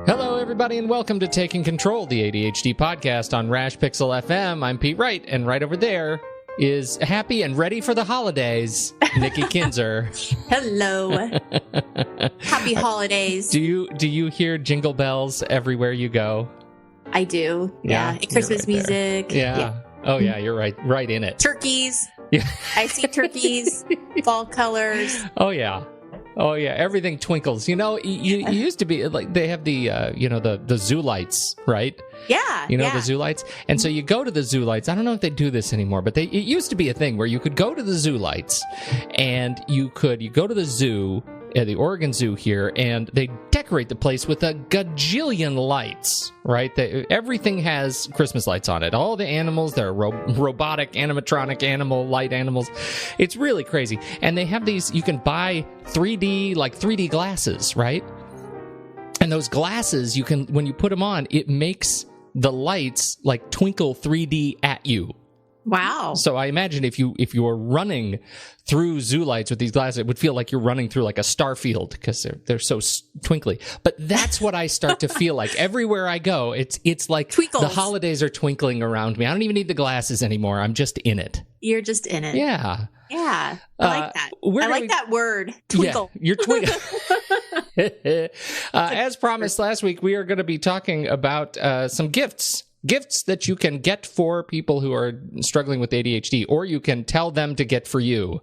Hello, everybody, and welcome to Taking Control, the ADHD podcast on Rash Pixel FM. I'm Pete Wright, and right over there is happy and ready for the holidays, Nikki Kinzer. Hello. Happy holidays. Do you hear jingle bells everywhere you go? I do. Yeah. And Christmas right music. Yeah. Oh, yeah, you're right in it. Turkeys. Yeah. I see turkeys, fall colors. Oh, yeah. Everything twinkles. You know, you used to be like they have the the zoo lights, right? Yeah. The zoo lights. And so you go to the zoo lights. I don't know if they do this anymore, but it used to be a thing where you could go to the zoo lights and you go to the zoo at the Oregon Zoo here, and they decorate the place with a gajillion lights, right? Everything has Christmas lights on it. All the animals, they're robotic, animatronic light animals. It's really crazy. And they have these, you can buy 3D glasses, right? And those glasses, you can, when you put them on, it makes the lights like twinkle 3D at you. Wow. So I imagine if you were running through zoo lights with these glasses, it would feel like you're running through like a star field because they're so twinkly. But that's what I start to feel like everywhere I go. It's like Twinkles. The holidays are twinkling around me. I don't even need the glasses anymore. I'm just in it. You're just in it. Yeah. Yeah. I like that. I like that word. Twinkle. Yeah, you're twinkle. As promised last week, we are going to be talking about some gifts that you can get for people who are struggling with ADHD, or you can tell them to get for you.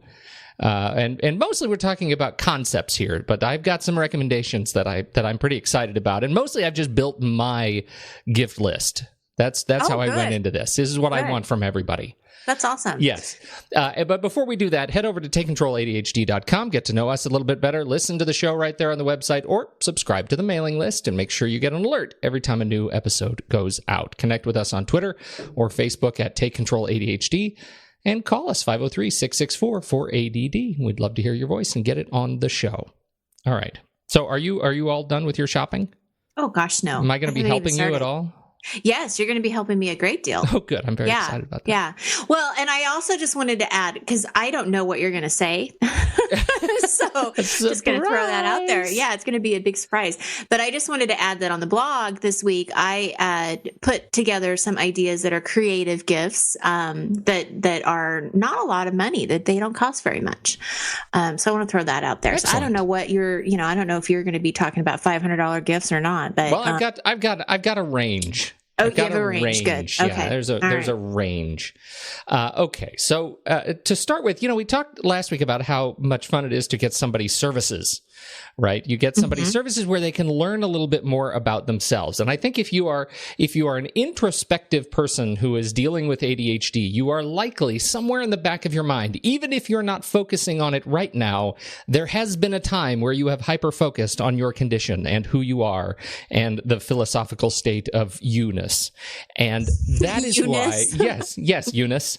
And mostly we're talking about concepts here, but I've got some recommendations that I'm pretty excited about. And mostly I've just built my gift list. That's how I went into this. This is what I want from everybody. That's awesome. Yes. But before we do that, head over to takecontroladhd.com, get to know us a little bit better, listen to the show right there on the website, or subscribe to the mailing list and make sure you get an alert every time a new episode goes out. Connect with us on Twitter or Facebook at takecontroladhd, and call us 503-664-4ADD. We'd love to hear your voice and get it on the show. All right. So are you all done with your shopping? Oh, gosh, no. Am I going to be helping you at all? Yes, you're going to be helping me a great deal. Oh, good. I'm very excited about that. Yeah. Well, and I also just wanted to add, because I don't know what you're going to say. So just going to throw that out there. Yeah, it's going to be a big surprise. But I just wanted to add that on the blog this week, I put together some ideas that are creative gifts that are not a lot of money, that they don't cost very much. So I want to throw that out there. Excellent. So I don't know what I don't know if you're going to be okay about $500 gifts or not. But well, I've got a range. Oh, you have a range. Good. Yeah, okay. There's a range. Okay. So to start with, we talked last week about how much fun it is to get somebody's services, right? You get somebody's services where they can learn a little bit more about themselves. And I think if you are an introspective person who is dealing with ADHD, you are likely somewhere in the back of your mind, even if you're not focusing on it right now, there has been a time where you have hyper-focused on your condition and who you are and the philosophical state of you-ness. And that is why, yes, Eunice.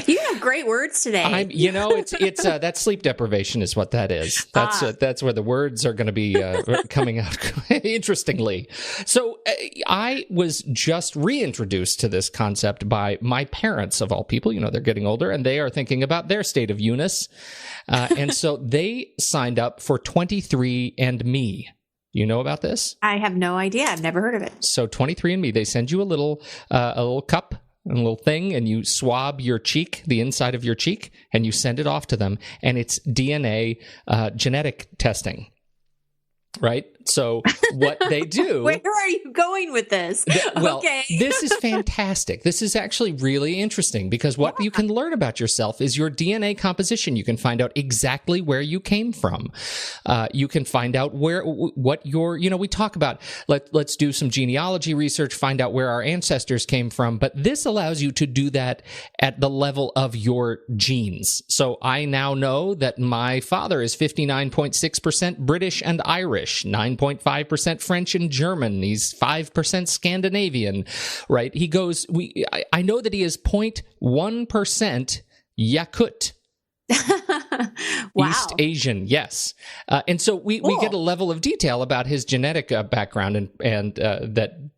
You have great words today. It's that sleep deprivation is what that is. That's where the words are going to be coming out interestingly. So I was just reintroduced to this concept by my parents, of all people. They're getting older and they are thinking about their state of Eunice. And so they signed up for 23andMe. You know about this? I have no idea. I've never heard of it. So 23andMe, they send you a little cup, a little thing, and you swab your cheek, the inside of your cheek, and you send it off to them, and it's DNA genetic testing, right? So what they do... Where are you going with this? Okay. This is fantastic. This is actually really interesting because what you can learn about yourself is your DNA composition. You can find out exactly where you came from. You can find out what your, we talk about, let's do some genealogy research, find out where our ancestors came from. But this allows you to do that at the level of your genes. So I now know that my father is 59.6% British and Irish, 9.5% French and German. He's 5% Scandinavian, right? He goes, I know that he is 0.1% Yakut. Wow. East Asian, yes. And so we get a level of detail about his genetic background and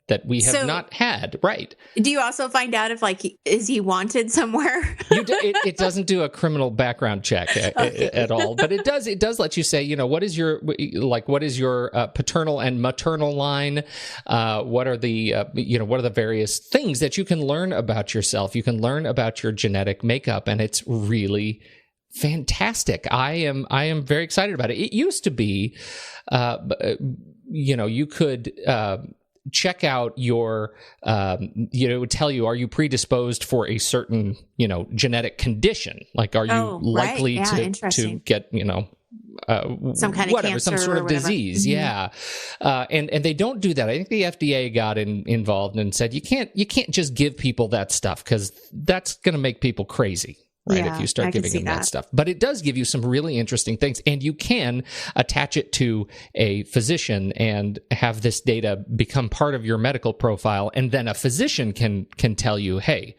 that we have not had, right? Do you also find out if is he wanted somewhere? It doesn't do a criminal background check at all, but it does let you say, what is your paternal and maternal line? What are the various things that you can learn about yourself? You can learn about your genetic makeup, and it's really fantastic. I am very excited about it. It used to be, you could check out your, it would tell you, are you predisposed for a certain, genetic condition? Like, are you likely to get, some kind of cancer, some sort of disease. Mm-hmm. Yeah. And they don't do that. I think the FDA got involved and said, you can't just give people that stuff, because that's going to make people crazy. Right, if you start giving them that stuff. But it does give you some really interesting things, and you can attach it to a physician and have this data become part of your medical profile, and then a physician can tell you, hey,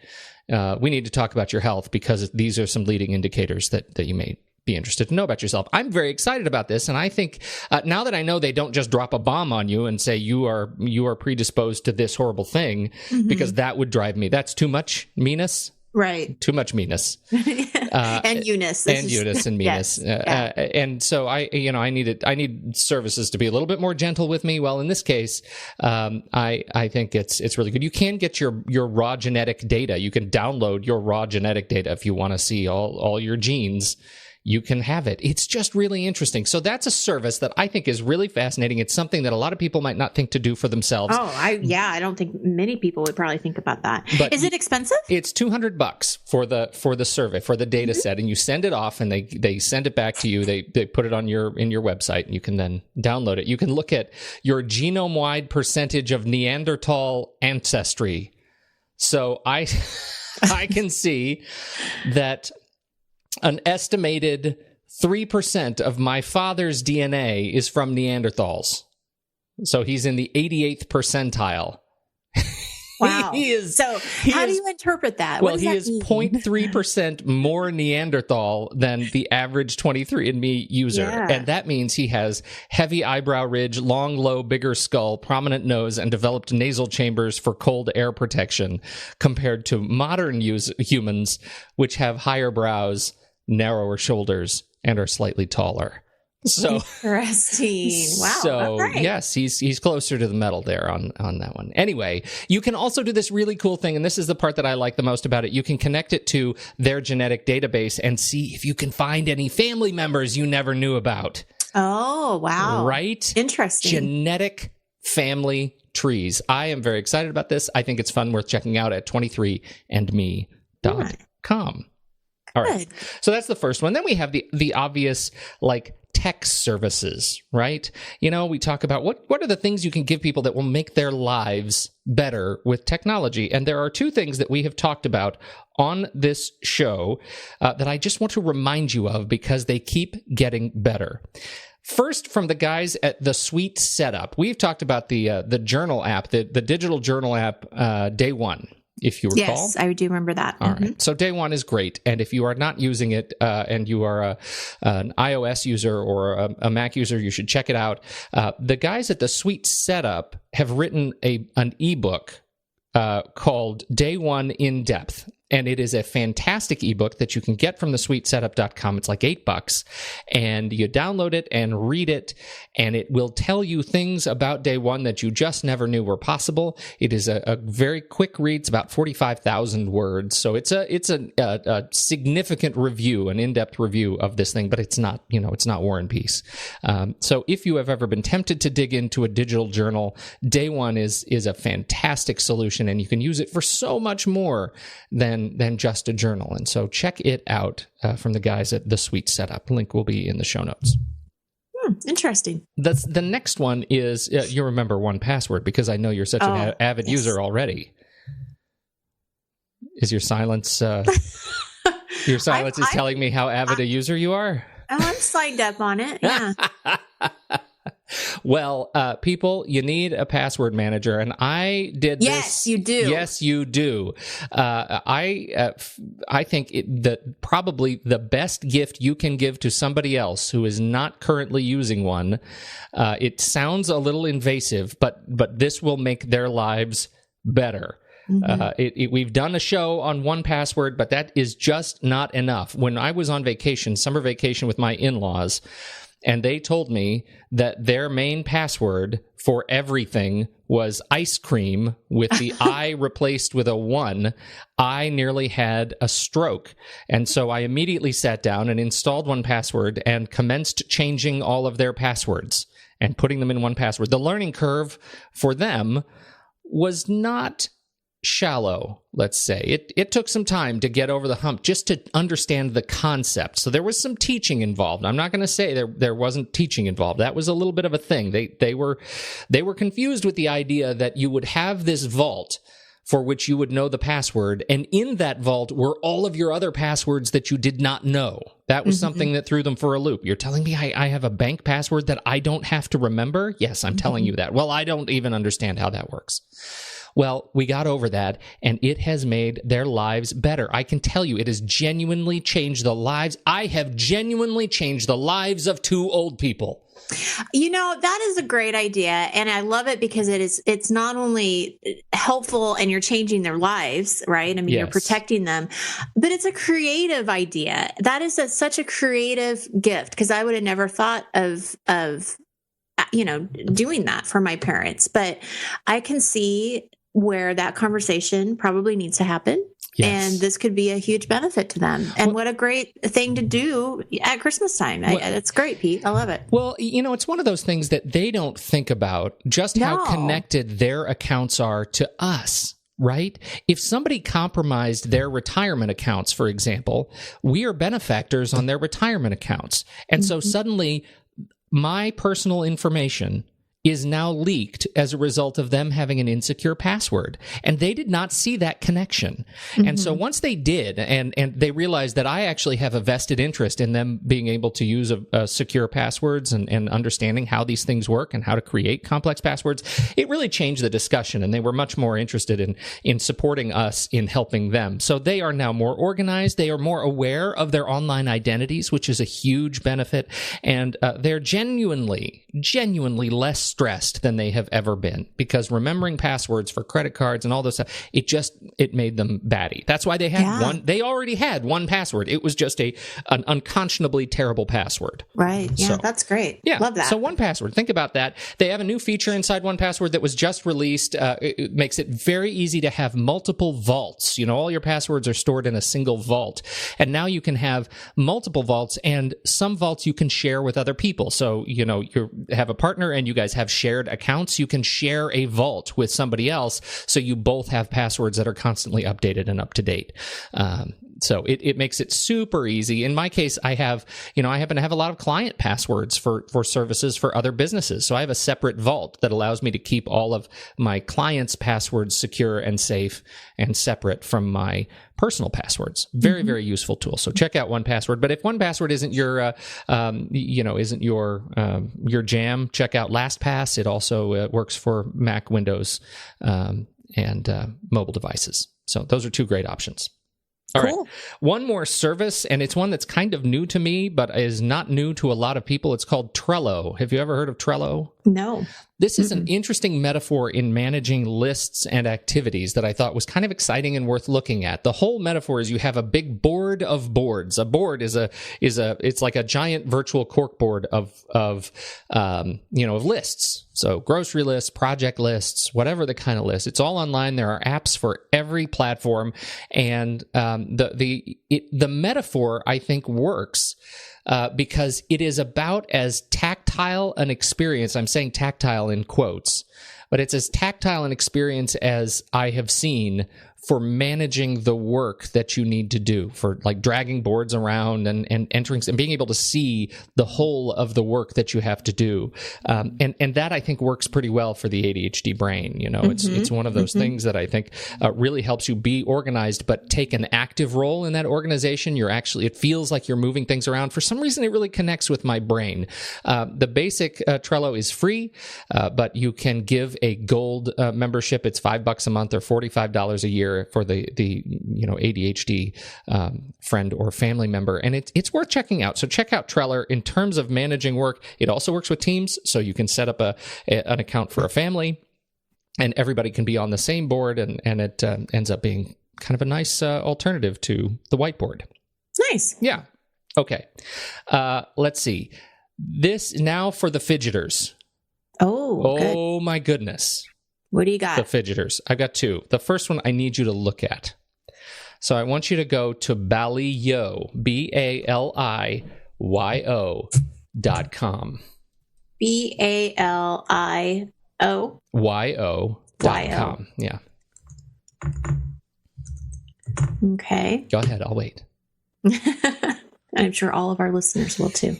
we need to talk about your health because these are some leading indicators that you may be interested to know about yourself. I'm very excited about this, and I think now that I know they don't just drop a bomb on you and say you are predisposed to this horrible thing, mm-hmm. because that would drive me. That's too much meanness. Right. Too much meanness. And Eunice. Eunice and meanness. Yes. And so I need services to be a little bit more gentle with me. Well, in this case, I think it's really good. You can get your raw genetic data. You can download your raw genetic data if you want to see all your genes. You can have it. It's just really interesting. So that's a service that I think is really fascinating. It's something that a lot of people might not think to do for themselves. Oh, I don't think many people would probably think about that. But is it expensive? It's $200 for the survey, for the data mm-hmm. set, and you send it off, and they send it back to you. They put it in your website, and you can then download it. You can look at your genome-wide percentage of Neanderthal ancestry. So I can see that an estimated 3% of my father's DNA is from Neanderthals. So he's in the 88th percentile. Wow. How do you interpret that? Well, he is 0.3% more Neanderthal than the average 23andMe user. Yeah. And that means he has heavy eyebrow ridge, long, low, bigger skull, prominent nose, and developed nasal chambers for cold air protection, compared to modern humans, which have higher brows, narrower shoulders, and are slightly taller. So interesting. Wow. So yes, he's closer to the metal there on that one. Anyway, you can also do this really cool thing, and this is the part that I like the most about it. You can connect it to their genetic database and see if you can find any family members you never knew about. Oh, wow. Right? Interesting. Genetic family trees. I am very excited about this. I think it's fun, worth checking out at 23andme.com. All right. So that's the first one. Then we have the obvious, tech services, right? We talk about what are the things you can give people that will make their lives better with technology. And there are two things that we have talked about on this show that I just want to remind you of, because they keep getting better. First, from the guys at the Sweet Setup, we've talked about the journal app, the digital journal app, Day One, if you recall. Yes, I do remember that. All right. So Day One is great. And if you are not using it and you are an iOS user or a Mac user, you should check it out. The guys at the Sweet Setup have written an ebook called Day One In Depth. And it is a fantastic ebook that you can get from thesweetsetup.com. It's like $8, and you download it and read it, and it will tell you things about Day One that you just never knew were possible. It is a very quick read. It's about 45,000 words, so it's a significant review, an in-depth review of this thing. But it's not War and Peace. So if you have ever been tempted to dig into a digital journal, Day One is a fantastic solution, and you can use it for so much more than just a journal. And so check it out from the guys at The Sweet Setup. Link will be in the show notes. Interesting. The next one is, you remember 1Password, because I know you're such an avid user already. Is your silence... your silence is telling me how avid a user you are? I'm signed up on it, yeah. Well, people, you need a password manager, and I did this. Yes, you do. Yes, you do. I think that probably the best gift you can give to somebody else who is not currently using one, it sounds a little invasive, but this will make their lives better. We've done a show on 1Password, but that is just not enough. When I was on vacation, summer vacation with my in-laws, and they told me that their main password for everything was ice cream with the I replaced with a 1, I nearly had a stroke. And so I immediately sat down and installed 1Password and commenced changing all of their passwords and putting them in 1Password. The learning curve for them was not shallow, let's say. It took some time to get over the hump just to understand the concept. So there was some teaching involved. I'm not going to say there wasn't teaching involved. That was a little bit of a thing. They were confused with the idea that you would have this vault for which you would know the password, and in that vault were all of your other passwords that you did not know. That was something that threw them for a loop. You're telling me I have a bank password that I don't have to remember? Yes, I'm telling you that. Well, I don't even understand how that works. Well, we got over that, and it has made their lives better. I can tell you, it has genuinely changed the lives. I have genuinely changed the lives of 2 old people. You know, that is a great idea, and I love it because it's not only helpful and you're changing their lives, right? I mean, You're protecting them, but it's a creative idea. That is such a creative gift, because I would have never thought of doing that for my parents. But I can see where that conversation probably needs to happen. Yes. And this could be a huge benefit to them. And what a great thing to do at Christmas time. It's great, Pete. I love it. Well, it's one of those things that they don't think about just how connected their accounts are to us. Right? If somebody compromised their retirement accounts, for example, we are benefactors on their retirement accounts. And so suddenly my personal information is now leaked as a result of them having an insecure password. And they did not see that connection. And so once they did, and they realized that I actually have a vested interest in them being able to use secure passwords and understanding how these things work and how to create complex passwords, it really changed the discussion. And they were much more interested in supporting us in helping them. So they are now more organized. They are more aware of their online identities, which is a huge benefit. And they're genuinely less stressed than they have ever been, because remembering passwords for credit cards and all those stuff, it made them batty. That's why they had they already had 1Password. It was just an unconscionably terrible password. Right. Yeah, so, that's great. Yeah. Love that. So 1Password, think about that. They have a new feature inside 1Password that was just released. It makes it very easy to have multiple vaults. All your passwords are stored in a single vault. And now you can have multiple vaults, and some vaults you can share with other people. So, you have a partner and you guys have shared accounts. You can share a vault with somebody else, so you both have passwords that are constantly updated and up to date. So it makes it super easy. In my case, I happen to have a lot of client passwords for services for other businesses. So I have a separate vault that allows me to keep all of my clients' passwords secure and safe and separate from my personal passwords. Very, very useful tool. So check out 1Password. But if 1Password isn't your jam, check out LastPass. It also works for Mac, Windows, and mobile devices. So those are 2 great options. All right. One more service, and it's one that's kind of new to me, but is not new to a lot of people. It's called Trello. Have you ever heard of Trello? No. This is an interesting metaphor in managing lists and activities that I thought was kind of exciting and worth looking at. The whole metaphor is you have a big board of boards. A board it's like a giant virtual corkboard of lists. So grocery lists, project lists, whatever the kind of list. It's all online. There are apps for every platform, and the metaphor, I think, works. Because it is about as tactile an experience. I'm saying tactile in quotes, but it's as tactile an experience as I have seen for managing the work that you need to do, for like dragging boards around and entering and being able to see the whole of the work that you have to do. And that I think works pretty well for the ADHD brain. You know, it's one of those things that I think really helps you be organized, but take an active role in that organization. It feels like you're moving things around. For some reason, it really connects with my brain. The basic Trello is free, but you can give a gold membership. It's $5 a month or $45 a year for the ADHD friend or family member, and it's worth checking out. So check out Trello. In terms of managing work, it also works with teams, so you can set up an account for a family, and everybody can be on the same board, and it ends up being kind of a nice alternative to the whiteboard. Nice. Yeah. Okay. Let's see. This now for the fidgeters. Oh, my goodness. What do you got? The fidgeters. I've got two. The first one I need you to look at. So I want you to go to Balio, BALIYO.com. BALIO? YO.com. Yeah. Okay. Go ahead. I'll wait. I'm sure all of our listeners will too.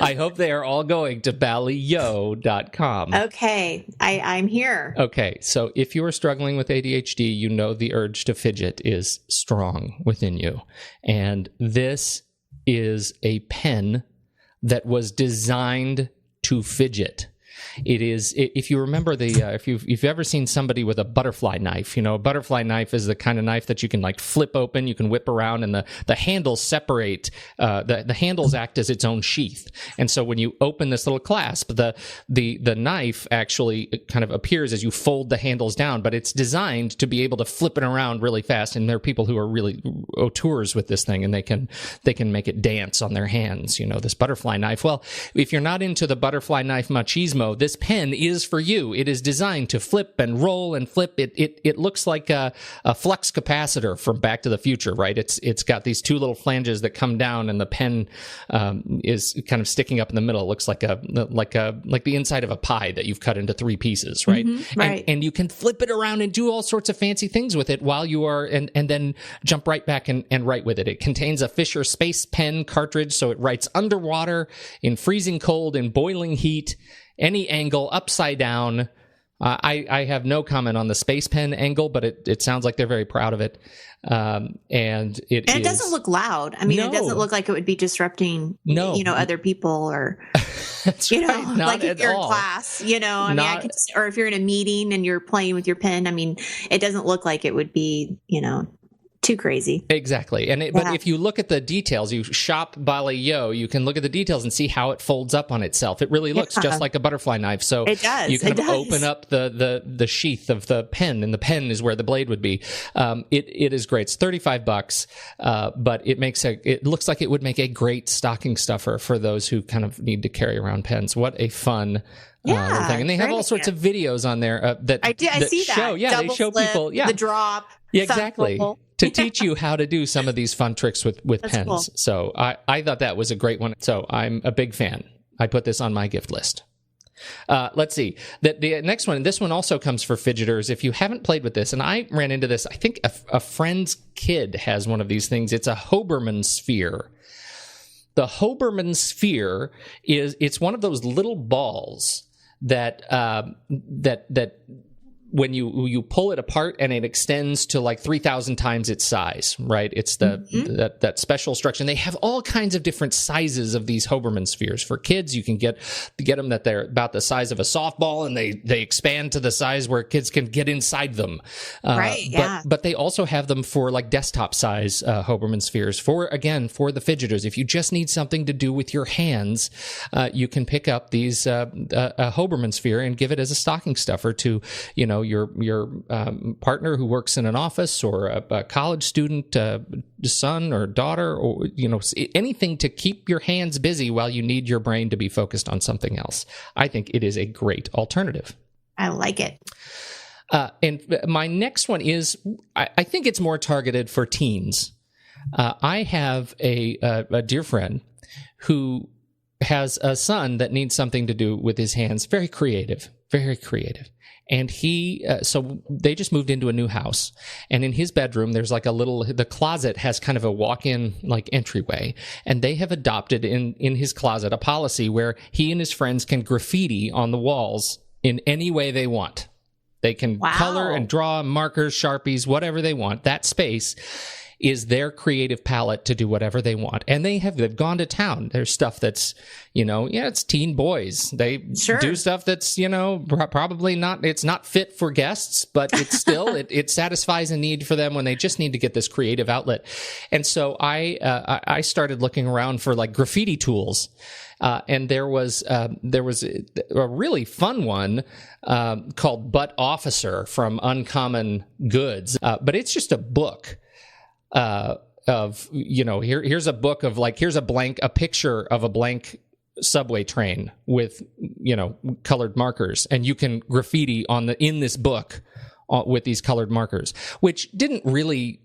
I hope they are all going to balio.com. Okay, I'm here. Okay, so if you are struggling with ADHD, you know the urge to fidget is strong within you. And this is a pen that was designed to fidget. It is, if you remember if you've ever seen somebody with a butterfly knife, you know, a butterfly knife is the kind of knife that you can like flip open, you can whip around, and the handles separate, the handles act as its own sheath. And so when you open this little clasp, the knife actually kind of appears as you fold the handles down, but it's designed to be able to flip it around really fast. And there are people who are really auteurs with this thing, and they can make it dance on their hands, you know, this butterfly knife. Well, if you're not into the butterfly knife machismo, this pen is for you. It is designed to flip and roll and flip. It looks like a flux capacitor from Back to the Future, right? It's got these two little flanges that come down, and the pen is kind of sticking up in the middle. It looks like the inside of a pie that you've cut into three pieces, right? Right. And you can flip it around and do all sorts of fancy things with it while you are, and then jump right back and write with it. It contains a Fisher Space Pen cartridge, so it writes underwater, in freezing cold, in boiling heat, any angle, upside down. I have no comment on the Space Pen angle, but it sounds like they're very proud of it. And it doesn't look loud. I mean, It doesn't look like it would be disrupting, other people, or, That's right. Not like if you're in all. class, or if you're in a meeting and you're playing with your pen. I mean, it doesn't look like it would be, too crazy. Exactly. But if you look at the details, you shop Balio, you can look at the details and see how it folds up on itself. It really looks just like a butterfly knife. So it does. You kind of open up the sheath of the pen, and the pen is where the blade would be. It is great. It's $35, but it looks like it would make a great stocking stuffer for those who kind of need to carry around pens. What a fun thing. And they have all sorts of videos on there I see show, that. Double they show flip, people, the drop. Yeah, exactly. To teach you how to do some of these fun tricks with pens. Cool. So I thought that was a great one. So I'm a big fan. I put this on my gift list. Let's see. The next one, this one also comes for fidgeters. If you haven't played with this, and I ran into this, I think a friend's kid has one of these things. It's a Hoberman sphere. The Hoberman sphere it's one of those little balls that when you pull it apart and it extends to like 3,000 times its size, right? It's that special structure. And they have all kinds of different sizes of these Hoberman spheres. For kids, you can get them that they're about the size of a softball, and they expand to the size where kids can get inside them. Right, yeah. But they also have them for like desktop size Hoberman spheres for the fidgeters. If you just need something to do with your hands, you can pick up these a Hoberman sphere and give it as a stocking stuffer to, your partner who works in an office, or a college student, son or daughter, or anything to keep your hands busy while you need your brain to be focused on something else. I think it is a great alternative. I like it. And my next one is, I think it's more targeted for teens. I have a dear friend who has a son that needs something to do with his hands. Very creative, very creative. And so they just moved into a new house. And in his bedroom, there's like the closet has kind of a walk-in like entryway. And they have adopted in his closet a policy where he and his friends can graffiti on the walls in any way they want. They can color and draw, markers, Sharpies, whatever they want. That space is their creative palette to do whatever they want. And they've gone to town. There's stuff that's, it's teen boys. They do stuff that's, probably not, it's not fit for guests, but it's still, it satisfies a need for them when they just need to get this creative outlet. And so I started looking around for like graffiti tools. And there was a really fun one called Butt Officer from Uncommon Goods. But it's just a book here's a book of like, here's a picture of a blank subway train with, colored markers, and you can graffiti in this book with these colored markers, which didn't really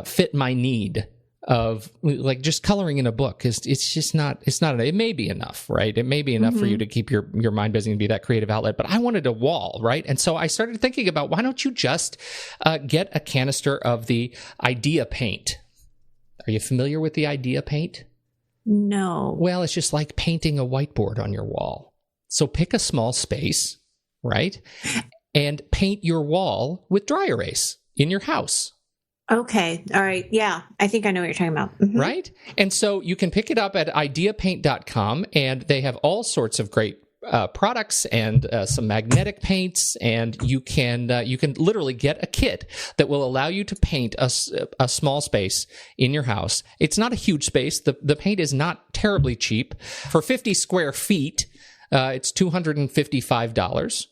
fit my need of like just coloring in a book. It's just not, it may be enough, right? It may be enough for you to keep your mind busy and be that creative outlet, but I wanted a wall, right? And so I started thinking about, why don't you just get a canister of the Idea paint? Are you familiar with the Idea paint? No. Well, it's just like painting a whiteboard on your wall. So pick a small space, right? And paint your wall with dry erase in your house. Okay. All right. Yeah. I think I know what you're talking about. Mm-hmm. Right? And so you can pick it up at ideapaint.com, and they have all sorts of great products and some magnetic paints, and you can literally get a kit that will allow you to paint a small space in your house. It's not a huge space. The paint is not terribly cheap. For 50 square feet, it's $255.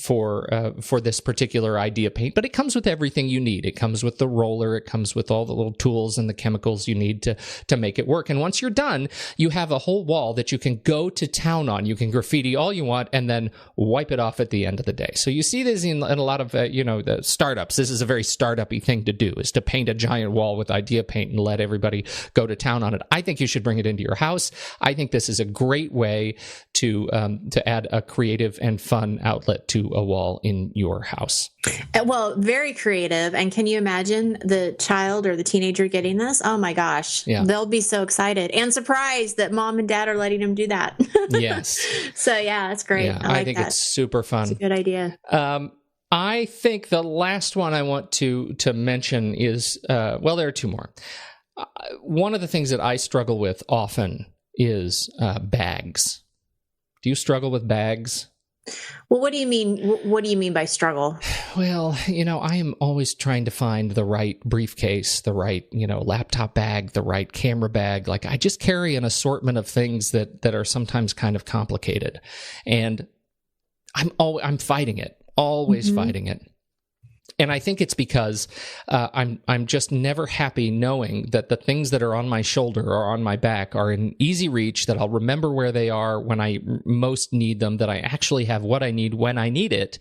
For this particular Idea paint, but it comes with everything you need. It comes with the roller. It comes with all the little tools and the chemicals you need to make it work. And once you're done, you have a whole wall that you can go to town on. You can graffiti all you want and then wipe it off at the end of the day. So you see this in a lot of the startups. This is a very startup-y thing to do, is to paint a giant wall with Idea paint and let everybody go to town on it. I think you should bring it into your house. I think this is a great way to add a creative and fun outlet to a wall in your house. Well, very creative. And can you imagine the child or the teenager getting this? Oh my gosh. Yeah. They'll be so excited and surprised that mom and dad are letting them do that. Yes. So yeah, that's great. Yeah, I think it's super fun. It's a good idea. I think the last one I want to mention is, there are two more. One of the things that I struggle with often is bags. Do you struggle with bags? Well, what do you mean? What do you mean by struggle? Well, I am always trying to find the right briefcase, the right, laptop bag, the right camera bag. Like, I just carry an assortment of things that are sometimes kind of complicated, and I'm fighting it, always fighting it. And I think it's because I'm just never happy knowing that the things that are on my shoulder or on my back are in easy reach, that I'll remember where they are when I most need them, that I actually have what I need when I need it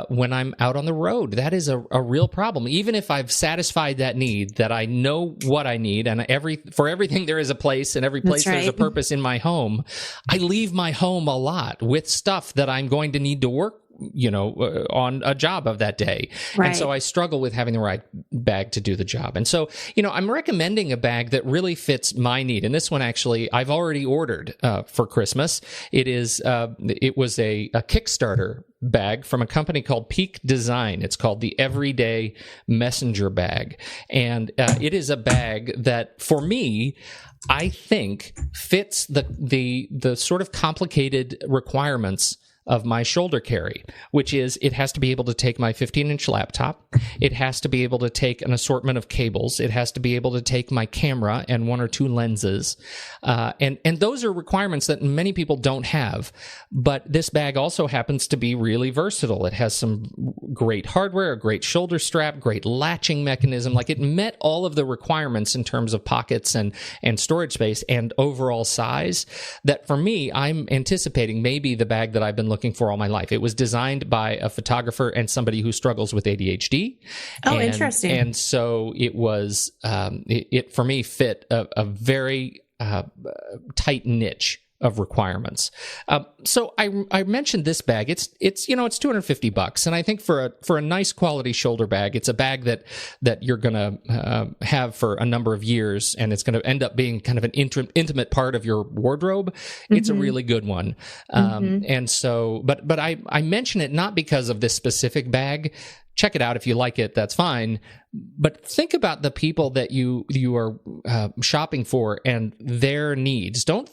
when I'm out on the road. That is a real problem. Even if I've satisfied that need, that I know what I need, and for everything there is a place, and every place there's a purpose in my home, I leave my home a lot with stuff that I'm going to need to work on a job of that day. Right. And so I struggle with having the right bag to do the job. And so, I'm recommending a bag that really fits my need. And this one, actually, I've already ordered for Christmas. It was a Kickstarter bag from a company called Peak Design. It's called the Everyday Messenger Bag. And it is a bag that, for me, I think fits the sort of complicated requirements of my shoulder carry, which is it has to be able to take my 15-inch laptop. It has to be able to take an assortment of cables. It has to be able to take my camera and one or two lenses. And those are requirements that many people don't have. But this bag also happens to be really versatile. It has some great hardware, a great shoulder strap, great latching mechanism. Like, it met all of the requirements in terms of pockets and storage space and overall size, that for me, I'm anticipating maybe the bag that I've been looking looking for all my life. It was designed by a photographer and somebody who struggles with ADHD. Oh, interesting. And so it was, it for me fit a very tight niche of requirements. So I mentioned this bag. It's $250, and I think for a nice quality shoulder bag, it's a bag that you're gonna have for a number of years, and it's gonna end up being kind of an intimate part of your wardrobe. It's a really good one. And so, but I mention it not because of this specific bag. Check it out if you like it. That's fine. But think about the people that you are shopping for and their needs. Don't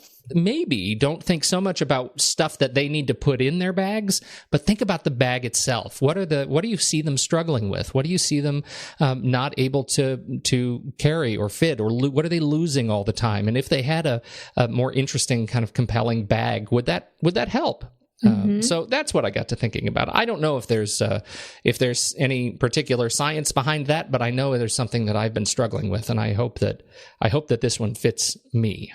think so much about stuff that they need to put in their bags, but think about the bag itself. What do you see them struggling with? What do you see them not able to carry or fit, or what are they losing all the time? And if they had a more interesting, kind of compelling bag, would that help? So that's what I got to thinking about. I don't know if there's any particular science behind that, but I know there's something that I've been struggling with, and I hope that this one fits me.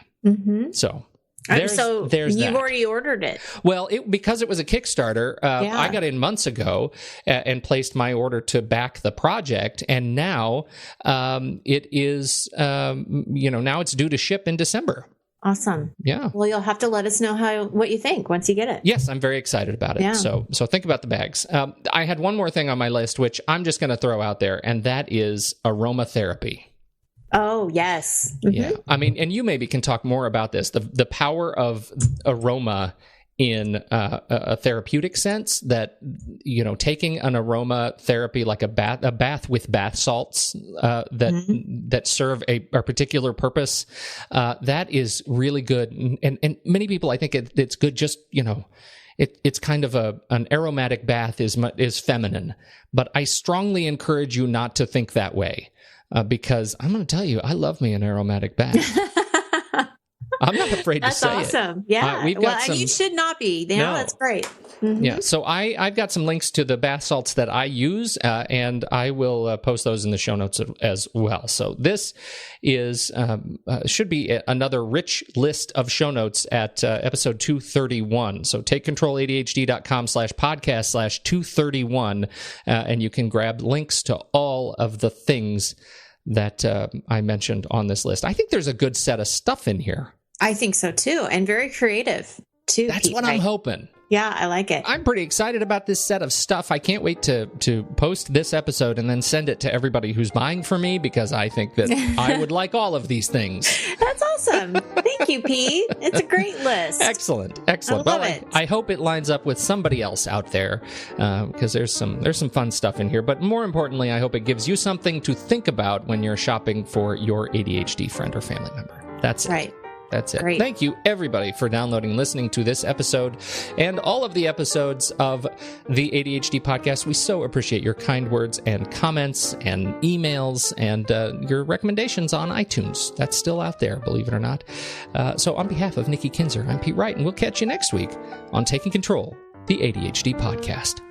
So there's you've that. already ordered it. Well, because it was a Kickstarter, I got in months ago and placed my order to back the project, and now it is now it's due to ship in December. Awesome. Yeah. Well, you'll have to let us know what you think once you get it. Yes, I'm very excited about it. Yeah. So think about the bags. I had one more thing on my list, which I'm just going to throw out there, and that is aromatherapy. Oh, yes. Yeah. I mean, and you maybe can talk more about this, the power of aroma in a therapeutic sense, that, taking an aromatherapy like a bath with bath salts that serve a particular purpose, that is really good. And many people, I think it's good just, it's kind of an aromatic bath is feminine, but I strongly encourage you not to think that way, because I'm going to tell you, I love me an aromatic bath. I'm not afraid to say it. That's awesome. Yeah. And you should not be. No, that's great. Yeah. So I've got some links to the bath salts that I use, and I will post those in the show notes as well. So this is should be another rich list of show notes at episode 231. So takecontroladhd.com/podcast/231, and you can grab links to all of the things that I mentioned on this list. I think there's a good set of stuff in here. I think so too, and very creative too. That's Pete, what I'm hoping. Yeah, I like it. I'm pretty excited about this set of stuff. I can't wait to post this episode and then send it to everybody who's buying for me, because I think that I would like all of these things. That's awesome. Thank you, Pete. It's a great list. Excellent. I love it. I hope it lines up with somebody else out there, because there's some fun stuff in here. But more importantly, I hope it gives you something to think about when you're shopping for your ADHD friend or family member. That's right. It. That's it. Great. Thank you, everybody, for downloading and listening to this episode and all of the episodes of the ADHD podcast. We so appreciate your kind words and comments and emails and your recommendations on iTunes. That's still out there, believe it or not. So on behalf of Nikki Kinzer, I'm Pete Wright, and we'll catch you next week on Taking Control, the ADHD podcast.